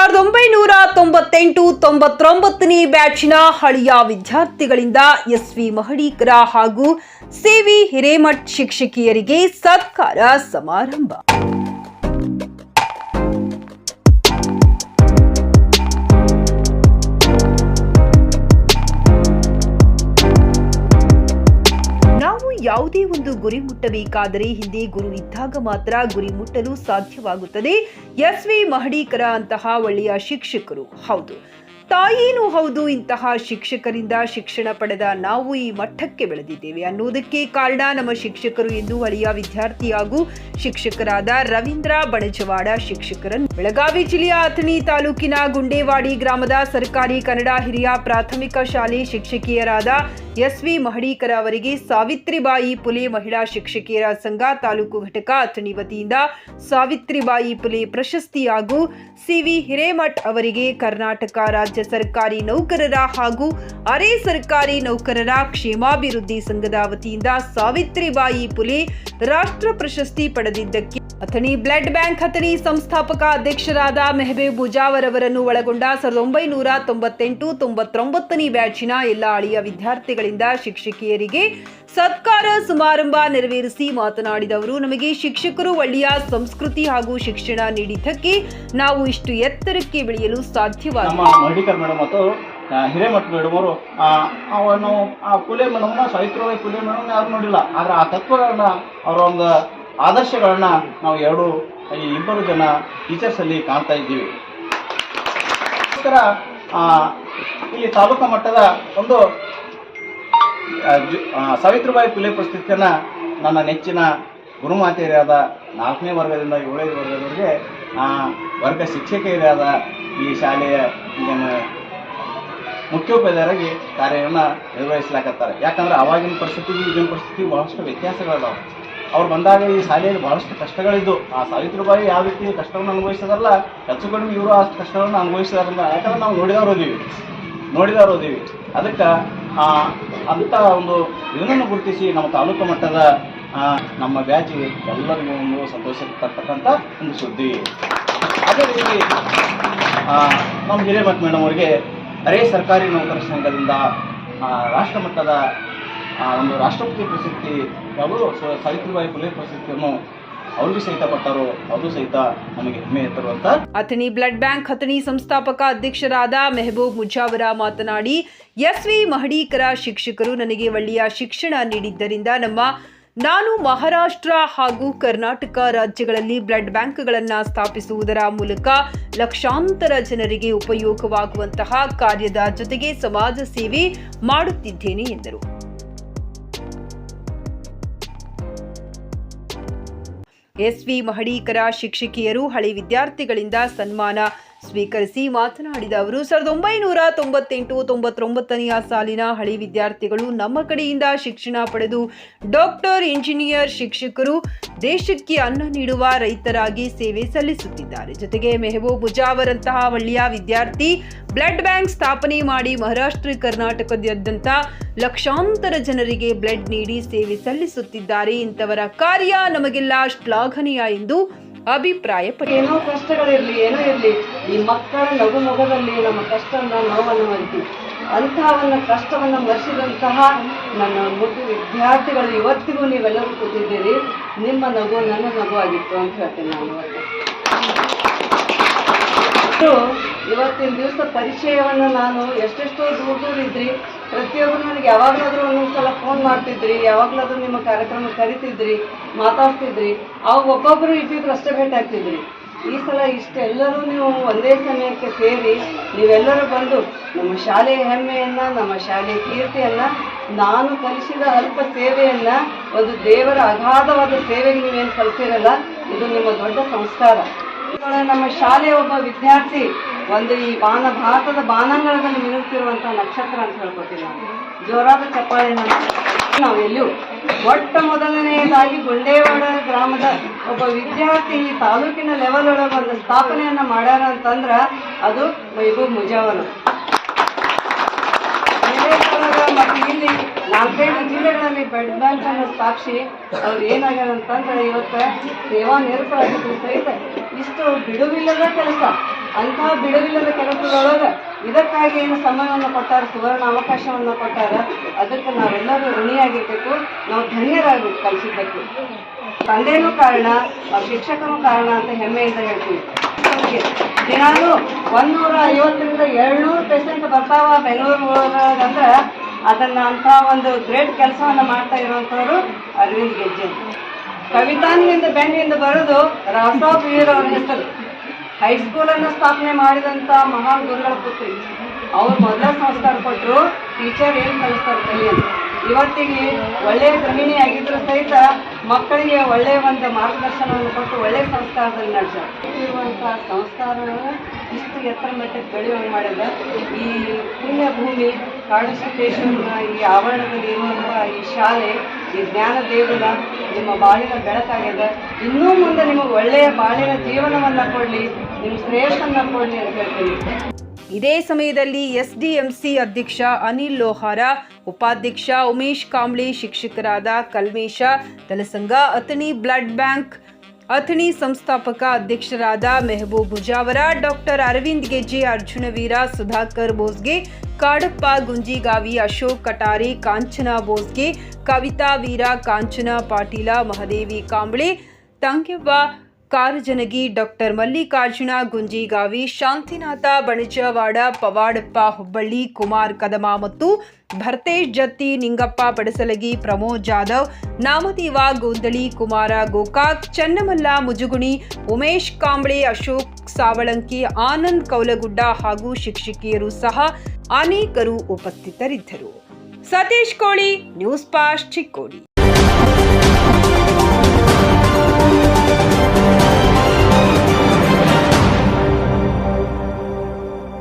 1998-99ನೇ ಬ್ಯಾಚಿನ ಹಳೆಯ ವಿದ್ಯಾರ್ಥಿಗಳಿಂದ ಎಸ್ವಿ ಮಹಡೀಕರ ಹಾಗೂ ಸಿವಿ ಹಿರೇಮಠ್ ಶಿಕ್ಷಕಿಯರಿಗೆ ಸತ್ಕಾರ ಸಮಾರಂಭ. ಯಾವುದೇ ಒಂದು ಗುರಿ ಮುಟ್ಟಬೇಕಾದರೆ ಹಿಂದೆ ಗುರು ಇದ್ದಾಗ ಮಾತ್ರ ಗುರಿ ಮುಟ್ಟಲು ಸಾಧ್ಯವಾಗುತ್ತದೆ. ಎಸ್ವಿ ಮಹಡೀಕರ ಅಂತಹ ಒಳ್ಳೆಯ ಶಿಕ್ಷಕರು ಹೌದು, ತಾಯಿನೂ ಹೌದು. ಇಂತಹ ಶಿಕ್ಷಕರಿಂದ ಶಿಕ್ಷಣ ಪಡೆದ ನಾವು ಈ ಮಟ್ಟಕ್ಕೆ ಬೆಳೆದಿದ್ದೇವೆ ಅನ್ನೋದಕ್ಕೆ ಕಾರಣ ನಮ್ಮ ಶಿಕ್ಷಕರು ಎಂದು ಹಳೆಯ ವಿದ್ಯಾರ್ಥಿ ಹಾಗೂ ಶಿಕ್ಷಕರಾದ ರವೀಂದ್ರ ಬಣಜವಾಡ ಶಿಕ್ಷಕರನ್ನು ಬೆಳಗಾವಿ ಜಿಲ್ಲೆಯ ಅಥಣಿ ತಾಲೂಕಿನ ಗುಂಡೇವಾಡಿ ಗ್ರಾಮದ ಸರ್ಕಾರಿ ಕನ್ನಡ ಹಿರಿಯ ಪ್ರಾಥಮಿಕ ಶಾಲೆ ಶಿಕ್ಷಕಿಯರಾದ ಎಸ್ವಿ ಮಹಡೀಕರ ಅವರಿಗೆ ಸಾವಿತ್ರಿಬಾಯಿ ಪುಲೆ ಮಹಿಳಾ ಶಿಕ್ಷಕಿಯರ ಸಂಘ ತಾಲೂಕು ಘಟಕ ಅಥಣಿ ವತಿಯಿಂದ ಸಾವಿತ್ರಿಬಾಯಿ ಪುಲೆ ಪ್ರಶಸ್ತಿ ಹಾಗೂ ಸಿವಿ ಹಿರೇಮಠ್ ಅವರಿಗೆ ಕರ್ನಾಟಕ ರಾಜ್ಯ ಸರ್ಕಾರಿ ನೌಕರರ ಹಾಗೂ ಅರೆ ಸರ್ಕಾರಿ ನೌಕರರ ಕ್ಷೇಮಾಭಿವೃದ್ಧಿ ಸಂಘದ ವತಿಯಿಂದ ಸಾವಿತ್ರಿಬಾಯಿ ಪುಲೆ ರಾಷ್ಟ್ರ ಪ್ರಶಸ್ತಿ ಪಡೆದಿದ್ದಕ್ಕೆ ಅಥಣಿ ಬ್ಲಡ್ ಬ್ಯಾಂಕ್ ಅಥಣಿ ಸಂಸ್ಥಾಪಕ ಅಧ್ಯಕ್ಷರಾದ ಮೆಹಬೂಬ್ ಮುಜಾವರ್ ಅವರನ್ನು ಒಳಗೊಂಡ 1998-99ನೇ ಬ್ಯಾಚಿನ ಎಲ್ಲ ಹಳೆಯ ವಿದ್ಯಾರ್ಥಿಗಳಿಂದ ಶಿಕ್ಷಕಿಯರಿಗೆ ಸತ್ಕಾರ ಸಮಾರಂಭ ನೆರವೇರಿಸಿ ಮಾತನಾಡಿದವರು, ನಮಗೆ ಶಿಕ್ಷಕರು ಒಳ್ಳೆಯ ಸಂಸ್ಕೃತಿ ಹಾಗೂ ಶಿಕ್ಷಣ ನೀಡಿದ್ದಕ್ಕೆ ನಾವು ಇಷ್ಟು ಎತ್ತರಕ್ಕೆ ಬೆಳೆಯಲು ಸಾಧ್ಯವಾಗಿದೆ. ಹಿರೇಮಠ್ ಮೇಡಮ್ ಅವರು ಅವನು ಪುಲೆ ಮೇಡಮ್ನ ಸಾವಿತ್ರಿಬಾಯಿ ಪುಲೆ ಮೇಡಮ್ ಯಾರು ನೋಡಿಲ್ಲ, ಆದ್ರೆ ಆ ತತ್ವಗಳನ್ನ ಅವರ ಒಂದು ಆದರ್ಶಗಳನ್ನ ನಾವು ಇಬ್ಬರು ಜನ ಟೀಚರ್ಸ್ ಅಲ್ಲಿ ಕಾಣ್ತಾ ಇದ್ದೀವಿ. ಇಲ್ಲಿ ತಾಲೂಕಾ ಮಟ್ಟದ ಒಂದು ಸಾವಿತ್ರಿಬಾಯಿ ಪುಲೆ ಪ್ರಶಸ್ತಿಯನ್ನ ನನ್ನ ನೆಚ್ಚಿನ ಗುರುಮಾತೆಯರಾದ 4ನೇ ವರ್ಗದಿಂದ 7ನೇ ವರ್ಗದವರೆಗೆ ವರ್ಗ ಶಿಕ್ಷಕಿಯರಾದ ಈ ಶಾಲೆಯ ಮುಖ್ಯೋಪಾಧ್ಯಾಯರಾಗಿ ಕಾರ್ಯವನ್ನು ನಿರ್ವಹಿಸಲಾಕತ್ತಾರೆ. ಯಾಕಂದ್ರೆ ಅವಾಗಿನ ಪರಿಸ್ಥಿತಿಗೂ ಈಗಿನ ಪರಿಸ್ಥಿತಿಗೂ ಬಹಳಷ್ಟು ವ್ಯತ್ಯಾಸಗಳಿದಾವೆ. ಅವ್ರು ಬಂದಾಗ ಈ ಶಾಲೆಯಲ್ಲಿ ಬಹಳಷ್ಟು ಕಷ್ಟಗಳಿದ್ದು, ಆ ಸಾವಿತ್ರಿಬಾಯಿ ಯಾವ ರೀತಿ ಕಷ್ಟವನ್ನು ಅನುಭವಿಸೋದಲ್ಲ, ಹೆಚ್ಚು ಕಡಿಮೆ ಇವರು ಅಷ್ಟು ಕಷ್ಟಗಳನ್ನು ಅನುಭವಿಸಿದಾರಲ್ಲ. ಯಾಕಂದ್ರೆ ನಾವು ನೋಡಿದವರು ಓದೀವಿ. ಅದಕ್ಕೆ ಅಂಥ ಒಂದು ಇದನ್ನು ಗುರುತಿಸಿ ನಮ್ಮ ತಾಲೂಕು ಮಟ್ಟದ ನಮ್ಮ ಬ್ಯಾಚಿಗೆ ಎಲ್ಲರಿಗೂ ಒಂದು ಸಂತೋಷ ತರ್ತಕ್ಕಂಥ ಒಂದು ಸುದ್ದಿ. ಅದೇ ರೀತಿ ನಮ್ಮ ಹಿರೇಮಠ್ ಮೇಡಮ್ ಅವರಿಗೆ ಅರೆ ಸರ್ಕಾರಿ ನೌಕರ ಸಂಘದಿಂದ ರಾಷ್ಟ್ರ ಮಟ್ಟದ ಒಂದು ರಾಷ್ಟ್ರಪತಿ ಪ್ರಶಸ್ತಿ ಅವರು ಸಾವಿತ್ರಿಬಾಯಿ ಪುಲೆ ಪ್ರಶಸ್ತಿಯನ್ನು ಅವ್ರಿಗೂ ಸಹಿತ ಕೊಟ್ಟರು. ಅದು ಸಹಿತ ನಮಗೆ ಹೆಮ್ಮೆ ತರುವಂತ. ಅಥಣಿ ಬ್ಲಡ್ ಬ್ಯಾಂಕ್ ಅಥಣಿ ಸಂಸ್ಥಾಪಕ ಅಧ್ಯಕ್ಷರಾದ ಮೆಹಬೂಬ್ ಮುಜಾವರ ಮಾತನಾಡಿ, ಎಸ್ವಿ ಮಹಡೀಕರ ಶಿಕ್ಷಕರು ನನಗೆ ಒಳ್ಳೆಯ ಶಿಕ್ಷಣ ನೀಡಿದ್ದರಿಂದ ನಾನು ಮಹಾರಾಷ್ಟ್ರ ಹಾಗೂ ಕರ್ನಾಟಕ ರಾಜ್ಯಗಳಲ್ಲಿ ಬ್ಲಡ್ ಬ್ಯಾಂಕ್ಗಳನ್ನು ಸ್ಥಾಪಿಸುವುದರ ಮೂಲಕ ಲಕ್ಷಾಂತರ ಜನರಿಗೆ ಉಪಯೋಗವಾಗುವಂತಹ ಕಾರ್ಯದ ಜೊತೆಗೆ ಸಮಾಜ ಸೇವೆ ಮಾಡುತ್ತಿದ್ದೇನೆ ಎಂದರು. ಎಸ್ವಿ ಮಹಡೀಕರ ಶಿಕ್ಷಕಿಯರು ಹಳೆ ವಿದ್ಯಾರ್ಥಿಗಳಿಂದ ಸನ್ಮಾನ ಸ್ವೀಕರಿಸಿ ಮಾತನಾಡಿದ ಅವರು, 1998-99ನೇ ಸಾಲಿನ ಹಳೆ ವಿದ್ಯಾರ್ಥಿಗಳು ನಮ್ಮ ಕಡೆಯಿಂದ ಶಿಕ್ಷಣ ಪಡೆದು ಡಾಕ್ಟರ್, ಇಂಜಿನಿಯರ್, ಶಿಕ್ಷಕರು, ದೇಶಕ್ಕೆ ಅನ್ನ ನೀಡುವ ರೈತರಾಗಿ ಸೇವೆ ಸಲ್ಲಿಸುತ್ತಿದ್ದಾರೆ. ಜೊತೆಗೆ ಮೆಹಬೂಬ್ ಮುಜಾವರ್ ಅಂತಹ ಒಳ್ಳೆಯ ವಿದ್ಯಾರ್ಥಿ ಬ್ಲಡ್ ಬ್ಯಾಂಕ್ ಸ್ಥಾಪನೆ ಮಾಡಿ ಮಹಾರಾಷ್ಟ್ರ, ಕರ್ನಾಟಕದಾದ್ಯಂತ ಲಕ್ಷಾಂತರ ಜನರಿಗೆ ಬ್ಲಡ್ ನೀಡಿ ಸೇವೆ ಸಲ್ಲಿಸುತ್ತಿದ್ದಾರೆ. ಇಂಥವರ ಕಾರ್ಯ ನಮಗೆಲ್ಲ ಶ್ಲಾಘನೀಯ ಎಂದು ಅಭಿಪ್ರಾಯಪಟ್ಟರು. ಏನೋ ಕಷ್ಟಗಳಿರಲಿ, ಏನೋ ಇರಲಿ, ಈ ಮಕ್ಕಳ ನಗು ಮೊಗದಲ್ಲಿ ನಮ್ಮ ಕಷ್ಟವನ್ನು ನೋವನ್ನು ಮರಿತೀವಿ. ಅಂತಹವನ್ನ ಕಷ್ಟವನ್ನು ಮರೆಸಿದಂತಹ ನನ್ನ ಮುದ್ದು ವಿದ್ಯಾರ್ಥಿಗಳು ಇವತ್ತಿಗೂ ನೀವೆಲ್ಲರೂ ಕೂತಿದ್ದೀರಿ. ನಿಮ್ಮ ನಗು ನನ್ನ ನಗು ಆಗಿತ್ತು ಅಂತ ಹೇಳ್ತೇನೆ ನಾನು. ಇವತ್ತಿನ ದಿವಸ ಪರಿಚಯವನ್ನು ನಾನು ಎಷ್ಟೆಷ್ಟೋ ದೂರ ಇದ್ರಿ, ಪ್ರತಿಯೊಬ್ಬರು ನನಗೆ ಯಾವಾಗಲಾದ್ರೂ ಒಂದೊಂದ್ಸಲ ಫೋನ್ ಮಾಡ್ತಿದ್ರಿ, ಯಾವಾಗಲಾದ್ರೂ ನಿಮ್ಮ ಕಾರ್ಯಕ್ರಮ ಕರಿತಿದ್ರಿ, ಮಾತಾಡ್ತಿದ್ರಿ. ಅವಾಗ ಒಬ್ಬೊಬ್ಬರು ಇಬ್ಬಿಬ್ರು ಅಷ್ಟೇ ಭೇಟಿ ಆಗ್ತಿದ್ರಿ. ಈ ಸಲ ಇಷ್ಟೆಲ್ಲರೂ ನೀವು ಒಂದೇ ಸಮಯಕ್ಕೆ ಸೇರಿ ನೀವೆಲ್ಲರೂ ಬಂದು ನಮ್ಮ ಶಾಲೆಯ ಹೆಮ್ಮೆಯನ್ನ, ನಮ್ಮ ಶಾಲೆಯ ಕೀರ್ತಿಯನ್ನ, ನಾನು ಕಲಿಸಿದ ಅಲ್ಪ ಸೇವೆಯನ್ನ, ಒಂದು ದೇವರ ಅಗಾಧವಾದ ಸೇವೆಗೆ ನೀವೇನು ಕಲಿಸಿರಲ್ಲ, ಇದು ನಿಮ್ಮ ದೊಡ್ಡ ಸಂಸ್ಕಾರ. ನಮ್ಮ ಶಾಲೆಯ ಒಬ್ಬ ವಿದ್ಯಾರ್ಥಿ ಒಂದು ಈ ಭಾರತದ ಬಾನಾಂಗಣದಲ್ಲಿ ಮಿನುಗುತ್ತಿರುವಂತಹ ನಕ್ಷತ್ರ ಅಂತ ಹೇಳ್ಕೊತೀವಿ ನಾವು. ಜೋರಾದ ಚಪ್ಪಾಳೆಯನ್ನು ನಾವು ಎಲ್ಲಿಯೂ ಮೊಟ್ಟ ಮೊದಲನೆಯದಾಗಿ ಗುಂಡೇವಾಡ ಗ್ರಾಮದ ಒಬ್ಬ ವಿದ್ಯಾರ್ಥಿ ಈ ತಾಲೂಕಿನ ಲೆವೆಲ್ ಒಳಗೆ ಒಂದು ಸ್ಥಾಪನೆಯನ್ನ ಮಾಡ್ಯಾರ ಅಂತಂದ್ರ ಅದು ಮೆಹಬೂಬ್ ಮುಜಾವರ್. ಮತ್ತು ಇಲ್ಲಿ 4-5 ಜಿಲ್ಲೆಗಳಲ್ಲಿ ಬ್ಲಡ್ ಬ್ಯಾಂಕ್ ಅನ್ನು ಸ್ಥಾಪಿಸಿ ಅವ್ರು ಏನಾಗ್ಯಾರ ಅಂತಂದ್ರೆ ಇವತ್ತು ಸೇವಾ ನಿರತರಾಗಿದ್ರು ಸಹಿತ ಇಷ್ಟು ಬಿಡುವಿಲ್ಲದ ಕೆಲಸ, ಅಂತಹ ಬಿಡುವಿಲ್ಲದ ಕೆಲಸದೊಳಗೆ ಇದಕ್ಕಾಗಿ ಏನು ಸಮಯವನ್ನು ಕೊಟ್ಟಾರ, ಸುವರ್ಣ ಅವಕಾಶವನ್ನು ಕೊಟ್ಟಾರ, ಅದಕ್ಕೆ ನಾವೆಲ್ಲರೂ ಋಣಿಯಾಗಿರ್ಬೇಕು, ನಾವು ಧನ್ಯರಾಗಬೇಕು ಕಲಿಸಿದ್ದಕ್ಕೆ. ತಂದೆನೂ ಕಾರಣ, ಅವ್ರ ಶಿಕ್ಷಕನೂ ಕಾರಣ ಅಂತ ಹೆಮ್ಮೆಯಿಂದ ಹೇಳ್ತೀವಿ. ದಿನಾಲು 150ರಿಂದ 200 ಪೇಷಂಟ್ ಬರ್ತಾವ ಬೆಂಗಳೂರು ಒಳಗಂದ್ರೆ ಅದನ್ನ ಅಂತ ಒಂದು ಗ್ರೇಟ್ ಕೆಲಸವನ್ನ ಮಾಡ್ತಾ ಇರುವಂತವರು ಅರವಿಂದ್ ಗೆಜ್ಜೆ. ಕವಿತಾನಿಂದ ಬೆನ್ನಿಂದ ಬರೋದು ರಾಸಾವ್ ಬೀರ್ ಅವ್ರ ಹೆಸರು. ಹೈಸ್ಕೂಲನ್ನು ಸ್ಥಾಪನೆ ಮಾಡಿದಂಥ ಮಹಾನ್ ಗುರುಗಳ ಪುತ್ರಿ. ಅವ್ರು ಮೊದಲ ಸಂಸ್ಕಾರ ಕೊಟ್ಟರು, ಟೀಚರ್ ಏನು ಕಲಿಸ್ತಾರೆ ಕಲಿ ಅಂತ. ಇವತ್ತಿಗೆ ಒಳ್ಳೆಯ ಗೃಹಿಣಿ ಆಗಿದ್ರು ಸಹಿತ ಮಕ್ಕಳಿಗೆ ಒಳ್ಳೆಯ ಒಂದು ಮಾರ್ಗದರ್ಶನವನ್ನು ಕೊಟ್ಟು ಒಳ್ಳೆಯ ಸಂಸ್ಕಾರದಲ್ಲಿ ನಡೆಸಿರುವಂಥ ಸಂಸ್ಕಾರವನ್ನು ಇಷ್ಟು ಎತ್ತರ ಮಟ್ಟಕ್ಕೆ ಬೆಳೆಯುವಂಗೆ ಮಾಡಿದ ಈ ಪುಣ್ಯ ಭೂಮಿ ಕಾಡುಸಿದ್ದೇಶ್ವರನ ಈ ಆವರಣದಲ್ಲಿ ಇರುವಂಥ ಈ ಶಾಲೆ, ಈ ಜ್ಞಾನ ದೇಗುಲ ನಿಮ್ಮ ಬಾಳಿನ ಬೆಳಕಾಗಿದೆ. ಇನ್ನೂ ಮುಂದೆ ನಿಮಗೆ ಒಳ್ಳೆಯ ಬಾಳಿನ ಜೀವನವನ್ನು ಕೊಡಲಿ, ನಿಮ್ಮ ಶ್ರೇಯಸ್ಸನ್ನು ಕೊಡಲಿ ಅಂತ ಹೇಳ್ತೀನಿ. ಇದೇ ಸಮಯದಲ್ಲಿ ಎಸ್ಡಿಎಂಸಿ ಅಧ್ಯಕ್ಷ ಅನಿಲ್ ಲೋಹಾರ, ಉಪಾಧ್ಯಕ್ಷ ಉಮೇಶ್ ಕಾಂಬ್ಳಿ, ಶಿಕ್ಷಕರಾದ ಕಲ್ಮೇಶ ತಲಸಂಗ, ಅಥಣಿ ಬ್ಲಡ್ ಬ್ಯಾಂಕ್ ಅಥಣಿ ಸಂಸ್ಥಾಪಕ ಅಧ್ಯಕ್ಷರಾದ ಮೆಹಬೂಬ್ ಮುಜಾವರ, ಡಾಕ್ಟರ್ ಅರವಿಂದ್ ಗೆಜ್ಜೆ, ಅರ್ಜುನವೀರ, ಸುಧಾಕರ್ ಬೋಸ್ಗೆ, ಕಾಡಪ್ಪ ಗುಂಜಿಗಾವಿ, ಅಶೋಕ್ ಕಟಾರಿ, ಕಾಂಚನಾ ಬೋಸ್ಗೆ, ಕವಿತಾ ವೀರ, ಕಾಂಚನಾ ಪಾಟೀಲ, ಮಹದೇವಿ ಕಾಂಬ್ಳೆ, ತಂಗೆವ್ವ ಕಾರಜನಗಿ, ಡಾಕ್ಟರ್ ಮಲ್ಲಿಕಾರ್ಜುನ ಗುಂಜಿಗಾವಿ, ಶಾಂತಿನಾಥ ಬಣಿಜವಾಡ, ಪವಾಡಪ್ಪ ಹುಬ್ಬಳ್ಳಿ, ಕುಮಾರ್ ಕದಮ ಮತ್ತು ಭರ್ತೇಶ್ ಜತ್ತಿ, ನಿಂಗಪ್ಪ ಪಡಸಲಗಿ, ಪ್ರಮೋದ್ ಜಾಧವ್, ನಾಮದೇವ ಗೋಂದಳಿ, ಕುಮಾರ ಗೋಕಾಕ್, ಚನ್ನಮಲ್ಲ ಮುಜುಗುಣಿ, ಉಮೇಶ್ ಕಾಂಬ್ಳೆ, ಅಶೋಕ್ ಸಾವಳಂಕಿ, ಆನಂದ್ ಕೌಲಗುಡ್ಡ ಹಾಗೂ ಶಿಕ್ಷಕಿಯರು ಸಹ ಅನೇಕರು ಉಪಸ್ಥಿತರಿದ್ದರು. ಸತೀಶ್ ಕೋಳಿ, ನ್ಯೂಸ್ ಪಾಸ್ಟ್, ಚಿಕ್ಕೋಡಿ.